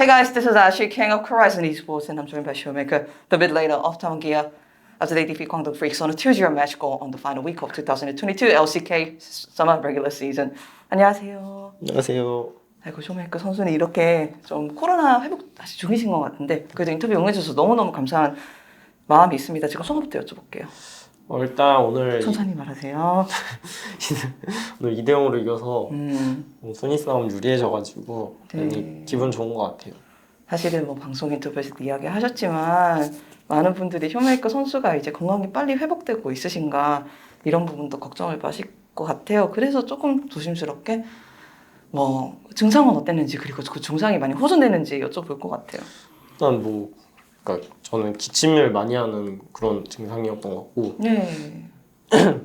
Hey guys, this is Ashley, King of Horizon Esports, and I'm joined by Showmaker, the mid laner of Tamangia, as they defeat Guangdong Freaks on a 2-0 match goal on the final week of 2022 LCK Summer Regular Season. 안녕하세요. 안녕하세요. 아이고, 쇼메이커 선수는 이렇게 좀 코로나 회복 다시 중이신 것 같은데 그래도 인터뷰 응해주셔서 너무너무 감사한 마음이 있습니다. 지금 소감부터 여쭤볼게요. 일단 오늘 천천히 말하세요. 오늘 2대0으로 이겨서 순위 싸움 유리해져가지고 네. 기분 좋은 것 같아요. 사실은 뭐 방송 인터뷰에서도 이야기하셨지만 많은 분들이 쇼메이커 선수가 이제 건강이 빨리 회복되고 있으신가 이런 부분도 걱정을 마실 것 같아요. 그래서 조금 조심스럽게 뭐 증상은 어땠는지 그리고 그 증상이 많이 호전되는지 여쭤볼 것 같아요. 일단 그러니까 저는 기침을 많이 하는 그런 증상이었던 것 같고, 네.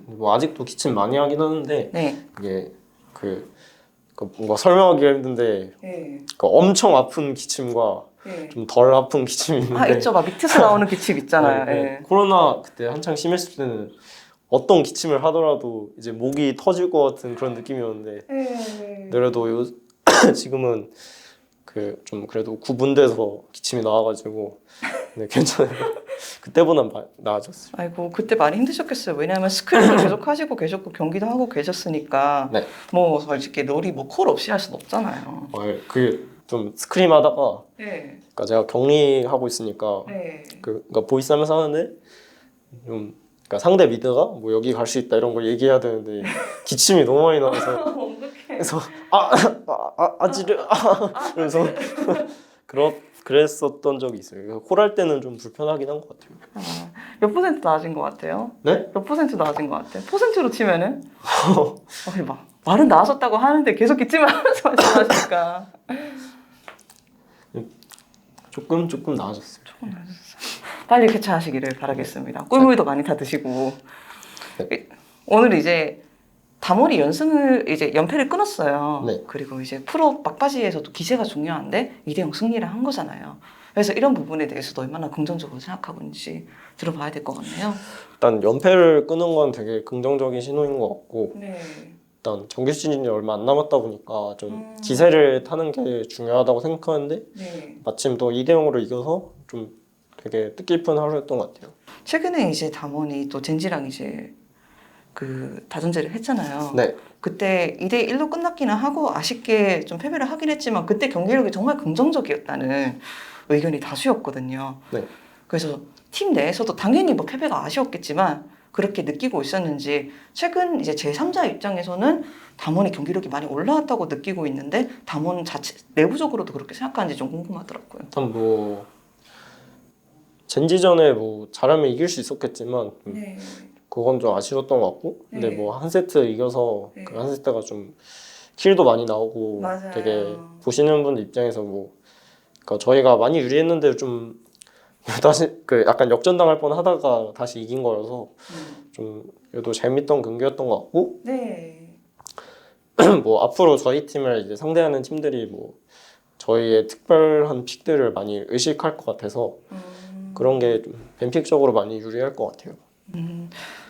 뭐 아직도 기침 많이 하긴 하는데 네. 이게 뭔가 설명하기가 힘든데 네. 엄청 아픈 기침과 네. 좀 덜 아픈 기침이 있는데. 아 있죠, 막 밑에서 나오는 기침 있잖아요. 네, 네. 네. 코로나 그때 한창 심했을 때는 어떤 기침을 하더라도 이제 목이 터질 것 같은 그런 느낌이었는데, 네. 그래도 지금은 좀 그래도 구분돼서 기침이 나와가지고 네, 괜찮아요. 그때보다 나아졌어요. 아이고 그때 많이 힘드셨겠어요. 왜냐하면 스크린을 계속 하시고 계셨고 경기도 하고 계셨으니까 네. 뭐 솔직히 롤이 뭐 콜 없이 할 수는 없잖아요. 그게 좀 스크림 하다가 네. 그러니까 제가 격리하고 있으니까 네. 그러니까 보이스 하면서 하는데 좀 그러니까 상대 미드가 뭐 여기 갈 수 있다 이런 걸 얘기해야 되는데 기침이 너무 많이 나와서 그래서 아지르 그래서 그랬었던 적이 있어요. 콜할 때는 좀 불편하긴 한 것 같아요. 몇 퍼센트 나아진 것 같아요? 네? 몇 퍼센트 나아진 것 같아요? 퍼센트로 치면은? 막 말은 나아졌다고 하는데 계속 기침을 하면서 말씀하시니까 조금 나아졌어요. 조금 나아졌어요. 빨리 쾌차하시기를 바라겠습니다. 꿀물도 많이 다 드시고. 네. 오늘 이제 다몬이 연패를 끊었어요. 네. 그리고 이제 프로 막바지에서도 기세가 중요한데 2대0 승리를 한 거잖아요. 그래서 이런 부분에 대해서도 얼마나 긍정적으로 생각하고 있는지 들어봐야 될 것 같네요. 일단 연패를 끊은 건 되게 긍정적인 신호인 것 같고, 네. 일단 정규 시즌이 얼마 안 남았다 보니까 좀 기세를 타는 게 중요하다고 생각하는데 네. 마침 또 2대0으로 이겨서 좀 되게 뜻깊은 하루였던 것 같아요. 최근에 이제 다몬이 또 젠지랑 이제 그 다전제를 했잖아요. 네. 그때 2대1로 끝났기는 하고 아쉽게 좀 패배를 하긴 했지만 그때 경기력이 정말 긍정적이었다는 의견이 다수였거든요. 네. 그래서 팀 내에서도 당연히 뭐 패배가 아쉬웠겠지만 그렇게 느끼고 있었는지 최근 이제 제3자 입장에서는 담원의 경기력이 많이 올라왔다고 느끼고 있는데 담원 자체 내부적으로도 그렇게 생각하는지 좀 궁금하더라고요. 일단 젠지전에 잘하면 이길 수 있었겠지만 네. 그건 좀 아쉬웠던 것 같고, 근데 네. 한 세트 이겨서 네. 그 한 세트가 좀 킬도 많이 나오고 맞아요. 되게 보시는 분들 입장에서 그러니까 저희가 많이 유리했는데 좀 다시 약간 역전당할 뻔하다가 다시 이긴 거여서 좀 그래도 재밌던 경기였던 것 같고, 네. 앞으로 저희 팀을 이제 상대하는 팀들이 저희의 특별한 픽들을 많이 의식할 것 같아서 그런 게 좀 벤픽적으로 많이 유리할 것 같아요.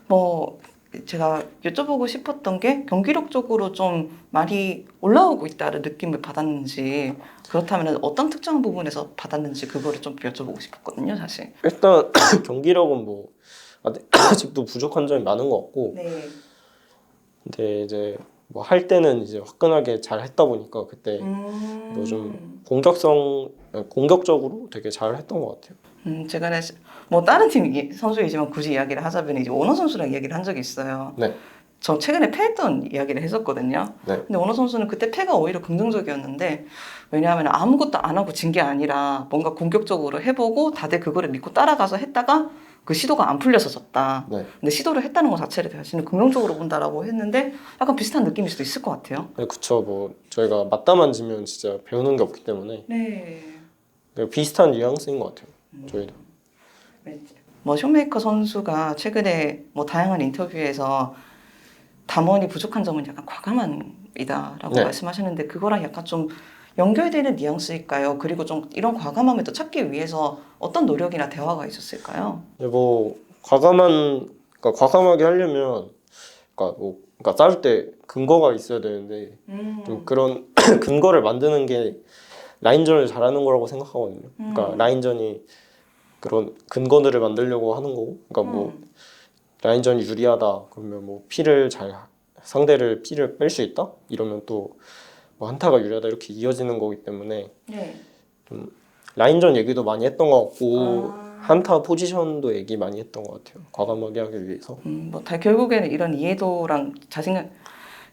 뭐 제가 여쭤보고 싶었던 게 경기력적으로 좀 많이 올라오고 있다는 느낌을 받았는지 그렇다면 어떤 특정 부분에서 받았는지 그거를 좀 여쭤보고 싶었거든요, 사실. 일단 경기력은 아직도 부족한 점이 많은 것 같고, 네. 근데 이제 할 때는 이제 화끈하게 잘 했다 보니까 그때 좀 공격적으로 되게 잘 했던 것 같아요. 제가 뭐 다른 팀 선수이지만 굳이 이야기를 하자면 이제 오너 선수랑 이야기를 한 적이 있어요. 네. 저 최근에 패했던 이야기를 했었거든요. 네. 근데 오너 선수는 그때 패가 오히려 긍정적이었는데 왜냐하면 아무것도 안 하고 진 게 아니라 뭔가 공격적으로 해보고 다들 그거를 믿고 따라가서 했다가 그 시도가 안 풀려서 졌다. 네. 근데 시도를 했다는 것 자체를 자신은 긍정적으로 본다라고 했는데 약간 비슷한 느낌일 수도 있을 것 같아요. 네, 그쵸. 저희가 맞다만 지면 진짜 배우는 게 없기 때문에 네. 비슷한 뉘앙스인 것 같아요. 저희도. 뭐 쇼메이커 선수가 최근에 뭐 다양한 인터뷰에서 담원이 부족한 점은 약간 과감함이다라고 네. 말씀하셨는데 그거랑 약간 좀 연결되는 뉘앙스일까요? 그리고 좀 이런 과감함을 또 찾기 위해서 어떤 노력이나 대화가 있었을까요? 네, 과감하게 하려면 그러니까 싸울 때 근거가 있어야 되는데 좀 그런 근거를 만드는 게 라인전을 잘하는 거라고 생각하거든요. 그러니까 라인전이 그런 근거들을 만들려고 하는 거고, 그러니까 뭐 라인전이 유리하다 그러면 뭐 상대를 피를 뺄 수 있다 이러면 또 뭐 한타가 유리하다 이렇게 이어지는 거기 때문에 네. 좀 라인전 얘기도 많이 했던 것 같고 아. 한타 포지션도 얘기 많이 했던 것 같아요. 과감하게 하기 위해서. 결국에는 이런 이해도랑 자신감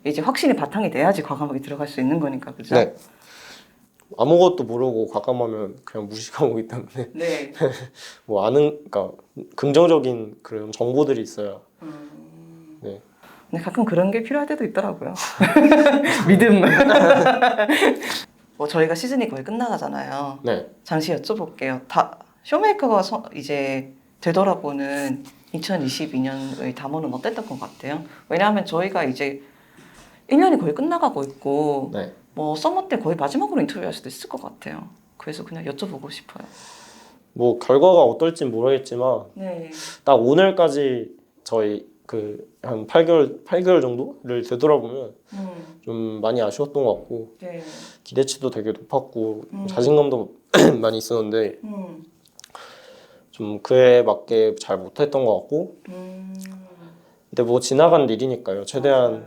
이제 확신이 바탕이 돼야지 과감하게 들어갈 수 있는 거니까, 그죠? 네. 아무것도 모르고 과감하면 그냥 무식한 거기 때문에 네. 뭐 그러니까 긍정적인 그런 정보들이 있어야. 네. 근데 가끔 그런 게 필요할 때도 있더라고요. 믿음. 뭐 저희가 시즌이 거의 끝나가잖아요. 네. 잠시 여쭤볼게요. 쇼메이커가 이제 되돌아보는 2022년의 담원은 어땠던 것 같아요? 왜냐하면 저희가 이제 1년이 거의 끝나가고 있고 네. 뭐 서머 때 거의 마지막으로 인터뷰할 수도 있을 것 같아요. 그래서 그냥 여쭤보고 싶어요. 뭐 결과가 어떨진 모르겠지만 네. 딱 오늘까지 저희 한 8개월 정도를 되돌아보면 좀 많이 아쉬웠던 것 같고 네. 기대치도 되게 높았고 자신감도 많이 있었는데 좀 그에 맞게 잘 못했던 것 같고 근데 뭐 지나간 일이니까요. 최대한 맞아요.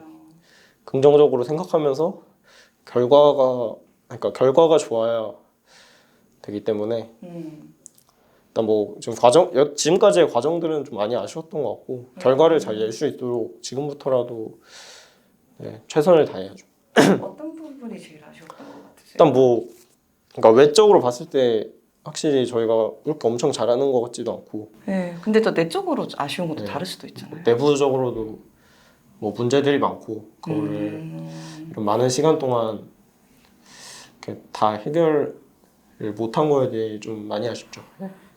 긍정적으로 생각하면서 결과가 좋아야 되기 때문에 일단 뭐 지금까지의 과정들은 좀 많이 아쉬웠던 것 같고 결과를 잘 낼 수 있도록 지금부터라도 네, 최선을 다해야죠. 어떤 부분이 제일 아쉬웠던 것 같으세요? 일단 뭐 그러니까 외적으로 봤을 때 확실히 저희가 그렇게 엄청 잘하는 것 같지도 않고 네. 근데 또 내적으로 아쉬운 것도 네. 다를 수도 있잖아요. 내부적으로도 뭐 문제들이 많고 그거를 이런 많은 시간 동안 이렇게 다 해결을 못한 거에 대해 좀 많이 아쉽죠.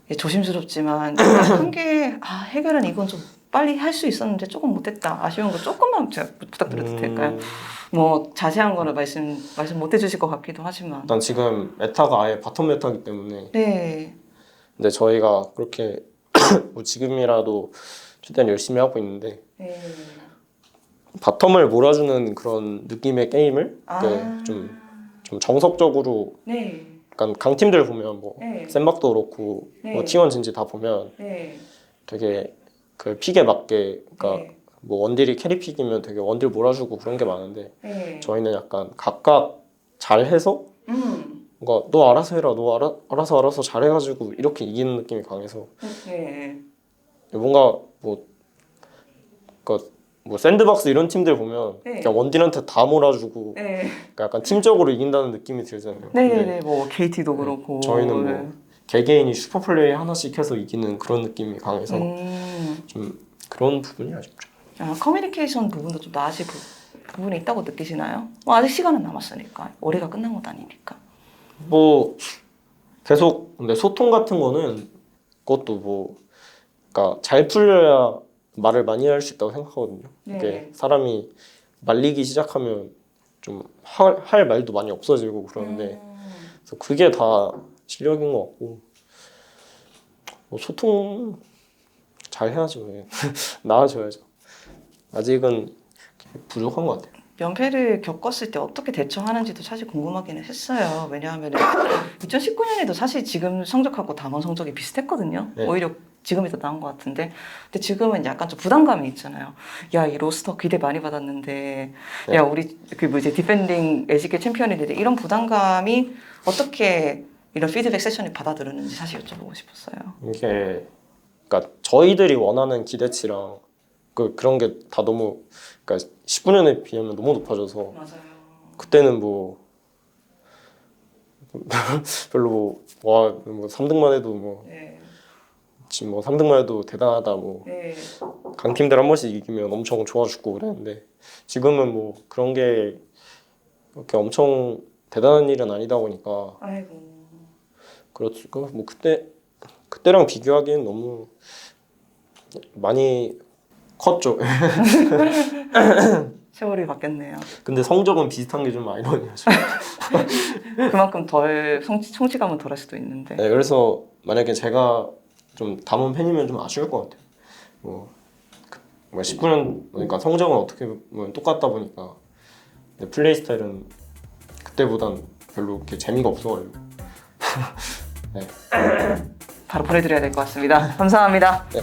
예, 조심스럽지만 한게 해결은 이건 좀 빨리 할 수 있었는데 조금 못했다. 아쉬운 거 조금만 제가 부탁드려도 될까요? 뭐 자세한 거는 말씀 못 해주실 것 같기도 하지만. 일단 지금 메타가 아예 바텀 메타이기 때문에 네. 근데 저희가 그렇게 뭐 지금이라도 최대한 열심히 하고 있는데 네. 바텀을 몰아주는 그런 느낌의 게임을 아. 좀 정석적으로 네. 약간 강팀들 보면 뭐 네. 샌박도 그렇고 네. 뭐 T1 진지 다 보면 네. 되게 그 픽에 맞게 그러니까 네. 뭐 원딜이 캐리 픽이면 되게 원딜 몰아주고 그런 게 많은데 네. 저희는 약간 각각 잘해서 뭔가 너 알아서 해라 너 알아서 잘해가지고 이렇게 이기는 느낌이 강해서 네. 뭔가 그러니까 뭐 샌드박스 이런 팀들 보면 네. 그냥 원딜한테 다 몰아주고 네. 그러니까 약간 팀적으로 이긴다는 느낌이 들잖아요. 근데 네네네. 뭐 KT도 그렇고. 저희는 뭐 개개인이 슈퍼플레이 하나씩 해서 이기는 그런 느낌이 강해서 좀 그런 부분이 아쉽죠. 커뮤니케이션 부분도 좀 나아질 부분이 있다고 느끼시나요? 뭐 아직 시간은 남았으니까. 올해가 끝난 것도 아니니까. 뭐 계속 근데 소통 같은 거는 그것도 뭐 그러니까 잘 풀려야 말을 많이 할 수 있다고 생각하거든요. 네. 이게 사람이 말리기 시작하면 좀 할 말도 많이 없어지고 그러는데 그래서 그게 다 실력인 것 같고 뭐 소통 잘 해야죠. 예. 나아져야죠. 아직은 부족한 것 같아요. 연패를 겪었을 때 어떻게 대처하는지도 사실 궁금하기는 했어요. 왜냐하면 2019년에도 사실 지금 성적하고 담원 성적이 비슷했거든요. 네. 오히려 지금이 더 나은 것 같은데. 근데 지금은 약간 좀 부담감이 있잖아요. 야, 이 로스터 기대 많이 받았는데, 네. 야, 우리 이제 디펜딩 LCK 챔피언인데 이런 부담감이 어떻게 이런 피드백 세션을 받아들였는지 사실 여쭤보고 싶었어요. 이게 그러니까 저희들이 원하는 기대치랑 그런 게 다 너무 그러니까 19년에 비하면 너무 높아져서 맞아요. 그때는 뭐 별로 뭐 3등만 해도 뭐 네. 지금 뭐 3등만 해도 대단하다 뭐 네. 강팀들 한 번씩 이기면 엄청 좋아 죽고 그랬는데 지금은 뭐 그런 게 그렇게 엄청 대단한 일은 아니다 보니까 아이고. 그렇죠. 뭐 그때랑 비교하기엔 너무 많이 컸죠. 세월이 바뀌었네요. 근데 성적은 비슷한 게 좀 아이러니하죠. 그만큼 덜 성취감은 덜할 수도 있는데. 네, 그래서 만약에 제가 좀 담원 팬이면 좀 아쉬울 것 같아요. 뭐 19년 그러니까 성적은 어떻게 보면 똑같다 보니까 근데 플레이 스타일은 그때보단 별로 이렇게 재미가 없어가지고. 바로 보내드려야 될 것 같습니다. 감사합니다. 네.